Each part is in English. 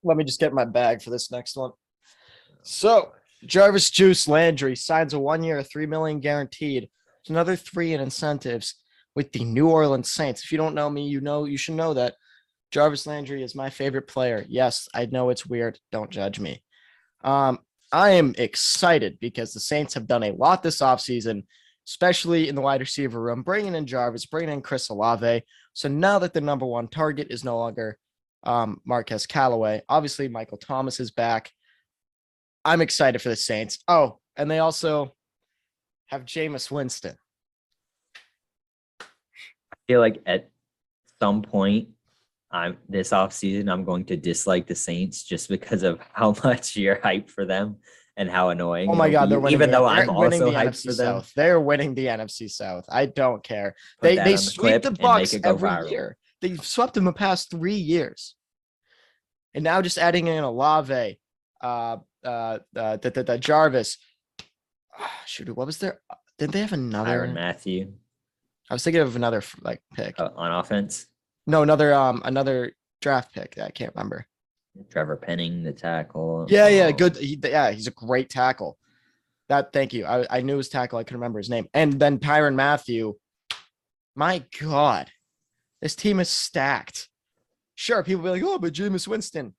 Let me just get my bag for this next one. So, Jarvis Juice Landry signs a 1 year, $3 million guaranteed. It's another three in incentives with the New Orleans Saints. If you don't know me, you should know that Jarvis Landry is my favorite player. Yes, I know it's weird. Don't judge me. Um, I am excited because the Saints have done a lot this offseason, especially in the wide receiver room, bringing in Jarvis, bringing in Chris Olave. So now that the number one target is no longer Marquez Callaway, obviously Michael Thomas is back. I'm excited for the Saints. Oh, and they also have Jameis Winston. I feel like at some point this offseason, I'm going to dislike the Saints just because of how much you're hyped for them and how annoying. Oh my God, they're winning. Even though I'm winning also the hyped NFC for them. South. They're winning the NFC South. I don't care. Put They that on the sweep clip the and make Bucks it go every viral. year. They've swept them the past 3 years. And now just adding in Olave, the Jarvis. Shoot, what was there? Didn't they have another? Tyrann Mathieu I was thinking of another pick. on offense. No, another draft pick. I can't remember. Trevor Penning, the tackle. Yeah, good. He's a great tackle. Thank you. I knew his tackle. I couldn't remember his name. And then Tyrann Mathieu. My God, this team is stacked. Sure, people be like, oh, but Jameis Winston.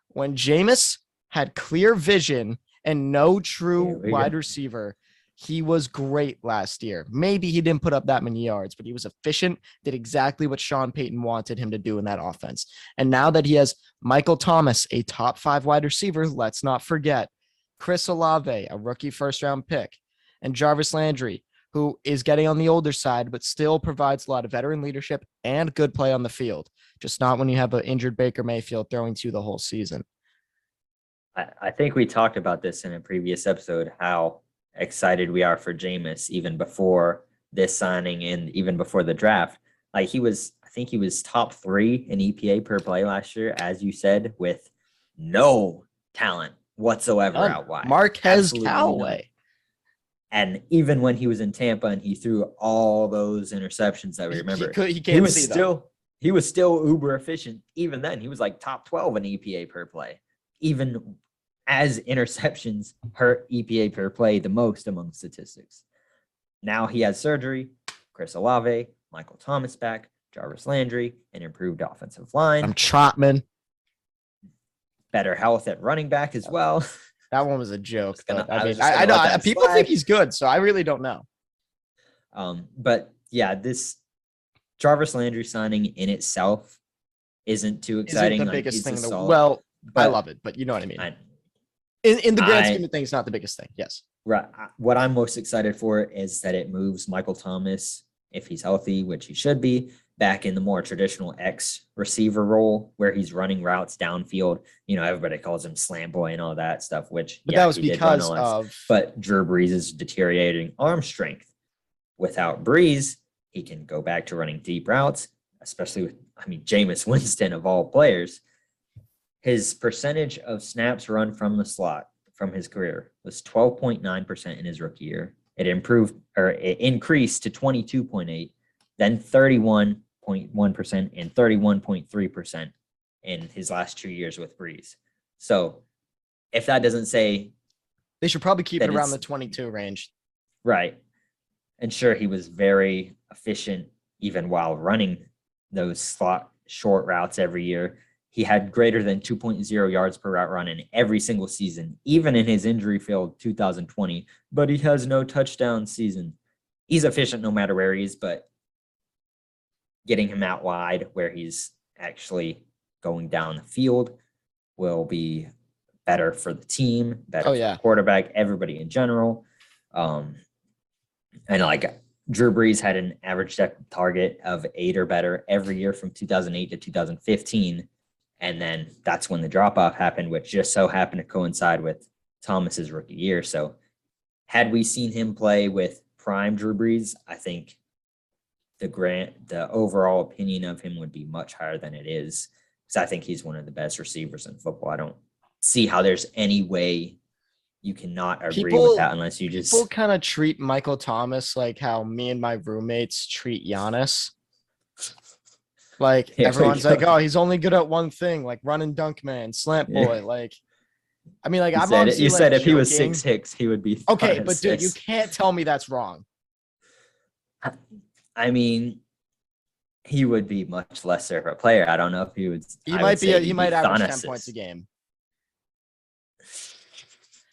When Jameis had clear vision and no true wide receiver, he was great last year. Maybe he didn't put up that many yards, but he was efficient, did exactly what Sean Payton wanted him to do in that offense. And now that he has Michael Thomas, a top 5 wide receiver, let's not forget Chris Olave, a rookie first-round pick, and Jarvis Landry, who is getting on the older side, but still provides a lot of veteran leadership and good play on the field. Just not when you have an injured Baker Mayfield throwing to you the whole season. I think we talked about this in a previous episode, how excited we are for Jameis even before this signing and even before the draft. Like I think he was top 3 in EPA per play last year, as you said, with no talent whatsoever out wide. Marquez Callaway. And even when he was in Tampa and he threw all those interceptions that we remember, he was still uber efficient. Even then, he was like top 12 in EPA per play. Even as interceptions hurt EPA per play the most among statistics. Now he has surgery, Chris Olave, Michael Thomas back, Jarvis Landry, an improved offensive line. Trotman. Better health at running back as well. That one was a joke. I know people think he's good, so I really don't know. But yeah, this Jarvis Landry signing in itself isn't too exciting. Isn't the biggest thing. I love it, but you know what I mean. In the grand scheme of things, not the biggest thing. Yes. Right. What I'm most excited for is that it moves Michael Thomas, if he's healthy, which he should be, back in the more traditional X receiver role where he's running routes downfield. You know, everybody calls him slam boy and all that stuff, but that was because of. But Drew Brees' deteriorating arm strength. Without Brees, he can go back to running deep routes, especially with, Jameis Winston of all players. His percentage of snaps run from the slot from his career was 12.9% in his rookie year. It increased to 22.8%, then 31.1% and 31.3% in his last 2 years with Brees. So if that doesn't say, they should probably keep it around the 22 range. Right. And sure, he was very efficient even while running those slot short routes every year. He had greater than 2.0 yards per route run in every single season, even in his injury-filled 2020, but he has no touchdown season. He's efficient no matter where he is, but getting him out wide where he's actually going down the field will be better for the team, better for the quarterback, everybody in general. And like Drew Brees had an average depth target of 8 or better every year from 2008 to 2015. And then that's when the drop-off happened, which just so happened to coincide with Thomas's rookie year. So had we seen him play with prime Drew Brees, I think the overall opinion of him would be much higher than it is, because I think he's one of the best receivers in football. I don't see how there's any way you cannot agree with that unless you just... People kind of treat Michael Thomas like how me and my roommates treat Giannis. Like Here we everyone's like, go. oh, he's only good at one thing, like run and dunk man, slant Yeah. boy. Like, I mean, like You I'm said it. obviously You like said if he was joking. 6'6", he would be Okay, five but dude, you six. can't tell me that's wrong. I mean, he would be much lesser of a player. I don't know if he would. He I would might be say he he'd be might average 10 points a Thanasis. game.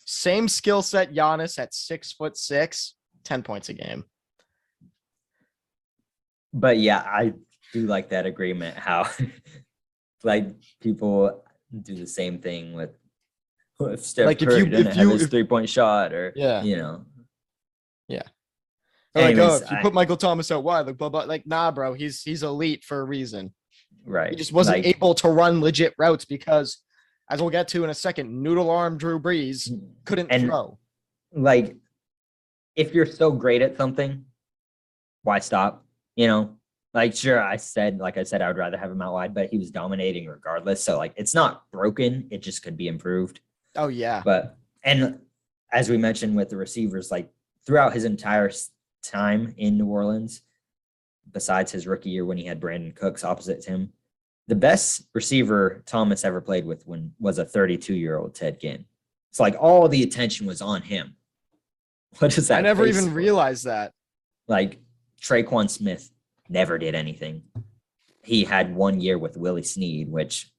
Same skill set, Giannis at 6'6", 10 points a game. But yeah, I do like that agreement. How like people do the same thing with if Steph Like Curry didn't have his 3-point shot, or yeah. Yeah. Or like, oh, Anyways, if you put Michael Thomas out wide, like blah blah, like nah, bro, he's elite for a reason. He right, just wasn't like, able to run legit routes because, as we'll get to in a second, noodle arm Drew Brees couldn't and throw. like if you're so great at something, why stop? Like sure, I said I would rather have him out wide, but he was dominating regardless. So like it's not broken, it just could be improved. Oh yeah, But and as we mentioned with the receivers, like throughout his entire time in New Orleans, besides his rookie year when he had Brandon Cooks opposite him, the best receiver Thomas ever played with was a 32-year-old Ted Ginn. It's like all the attention was on him. What is that? I never face even for? realized that. Like Traquan Smith never did anything. He had 1 year with Willie Snead, which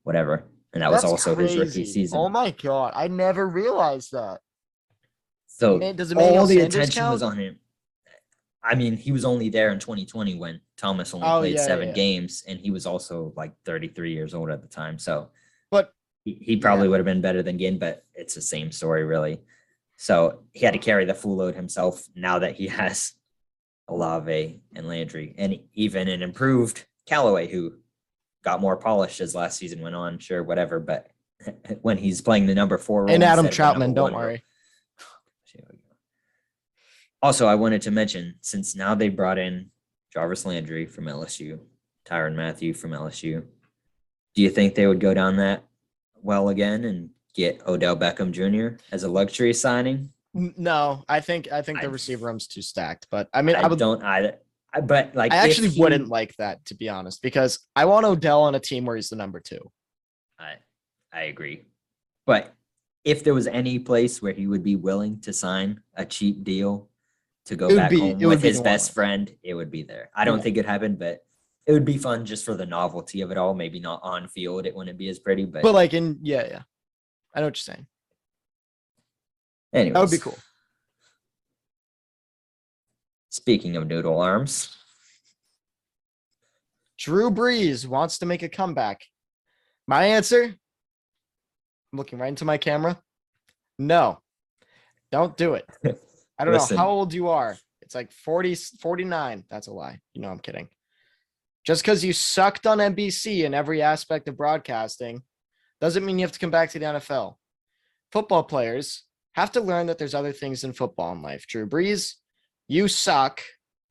whatever. And that was That's also his rookie crazy. season. Oh my god, I never realized that. So Does all Emmanuel the Sanders attention count? was on him. I mean, he was only there in 2020 when Thomas only Oh, played yeah, 7 yeah. games, and he was also like 33 years old at the time. So But he probably would have been better than Ginn, but it's the same story, really. So he had to carry the full load himself now that he has Olave and Landry, and even an improved Callaway, who got more polished as last season went on. Sure, whatever. But when he's playing the number 4 role and Adam instead of the Troutman, number don't 1 role. worry. Also, I wanted to mention, since now they brought in Jarvis Landry from LSU, Tyrann Mathieu from LSU, do you think they would go down that well again and get Odell Beckham Jr. as a luxury signing? No, I think the receiver room's too stacked. But I mean, I don't either. But like, I actually wouldn't like that, to be honest, because I want Odell on a team where he's the number 2. I agree. But if there was any place where he would be willing to sign a cheap deal to go back home with his best friend, it would be there. I don't think it happened, but it would be fun just for the novelty of it all. Maybe not on field, it wouldn't be as pretty, but like I know what you're saying. Anyways, That would be cool. Speaking of noodle arms, Drew Brees wants to make a comeback. My answer, I'm looking right into my camera. No, don't do it. I don't know how old you are. It's like 40, 49. That's a lie. I'm kidding. Just because you sucked on NBC in every aspect of broadcasting doesn't mean you have to come back to the NFL. Football players have to learn that there's other things in football in life. Drew Brees, you suck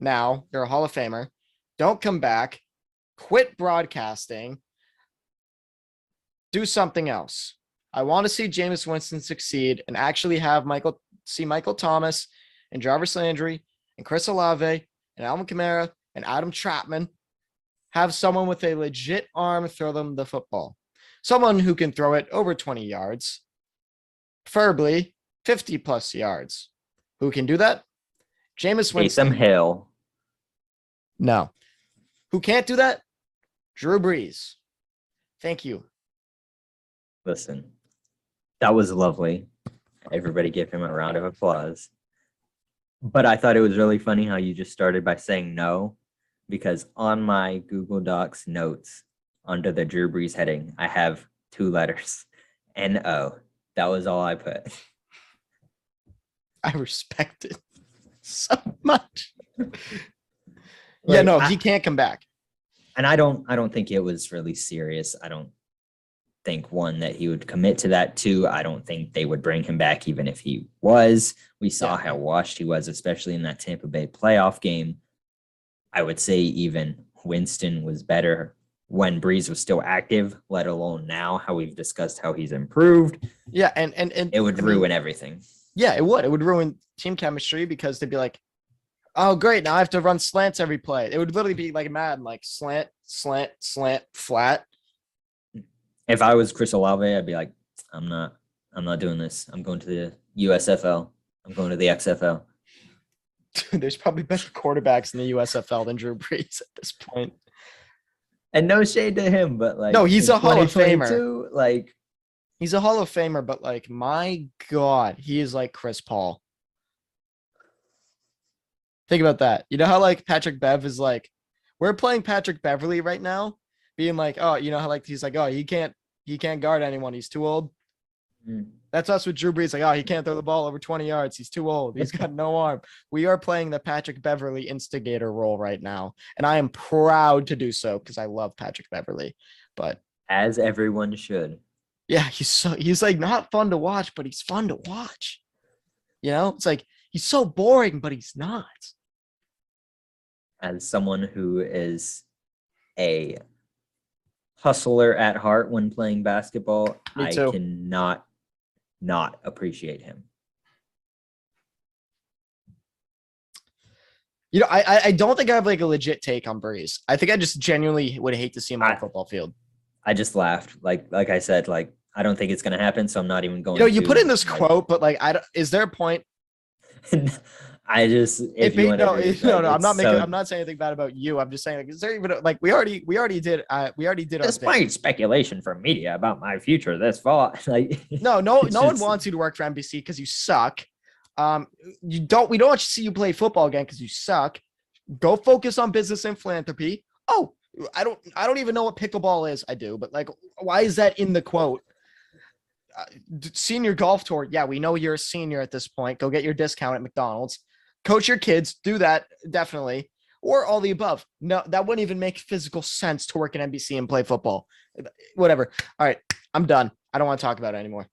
now. You're a Hall of Famer. Don't come back. Quit broadcasting. Do something else. I want to see Jameis Winston succeed and actually have Michael Thomas and Jarvis Landry and Chris Olave and Alvin Kamara and Adam Troutman have someone with a legit arm throw them the football. Someone who can throw it over 20 yards, preferably 50 plus yards. Who can do that? Jameis Winston. Taysom Hill. No. Who can't do that? Drew Brees. Thank you. Listen, that was lovely. Everybody give him a round of applause. But I thought it was really funny how you just started by saying no, because on my Google Docs notes under the Drew Brees heading, I have 2 letters, N-O. That was all I put. I respect it so much. He can't come back. And I don't think it was really serious. I don't think, one, that he would commit to that. 2, I don't think they would bring him back even if he was. We saw how washed he was, especially in that Tampa Bay playoff game. I would say even Winston was better when Brees was still active, let alone now, how we've discussed how he's improved. Yeah, and it would ruin everything. Yeah, it would. It would ruin team chemistry because they'd be like, Oh, great. Now I have to run slants every play. It would literally be like Madden, like slant, slant, slant, flat. If I was Chris Olave, I'd be like, I'm not doing this. I'm going to the USFL. I'm going to the XFL. There's probably better quarterbacks in the USFL than Drew Brees at this point. And no shade to him, but like, No, he's in a Hall of 2022, like, He's a Hall of Famer, but like, my God, he is like Chris Paul. Think about that. You know how like Patrick Bev is like, we're playing Patrick Beverly right now, being like, oh, you know how like he's like, oh, he can't guard anyone. He's too old. That's us with Drew Brees. Like, oh, he can't throw the ball over 20 yards. He's too old. He's got no arm. We are playing the Patrick Beverly instigator role right now. And I am proud to do so because I love Patrick Beverly. But as everyone should. Yeah, he's like not fun to watch, but he's fun to watch. You know, it's like he's so boring, but he's not. As someone who is a hustler at heart when playing basketball, Me I too. cannot not appreciate him. You know, I don't think I have like a legit take on Breeze. I think I just genuinely would hate to see him on a football field. I just laughed. Like I said, like I don't think it's gonna happen, so I'm not even going. You know, you to, put in this like, quote, but like, is there a point? I just I'm not saying anything bad about you. I'm just saying, like, is there even like we already did our despite thing. speculation from media about my future this fall. Like No one wants you to work for NBC because you suck. We don't want to see you play football again because you suck. Go focus on business and philanthropy. Oh, I don't even know what pickleball is. I do, but like, why is that in the quote? Senior golf tour. Yeah, we know you're a senior at this point. Go get your discount at McDonald's. Coach your kids. Do that, definitely. Or all the above. No, that wouldn't even make physical sense to work at NBC and play football. Whatever. All right, I'm done. I don't want to talk about it anymore.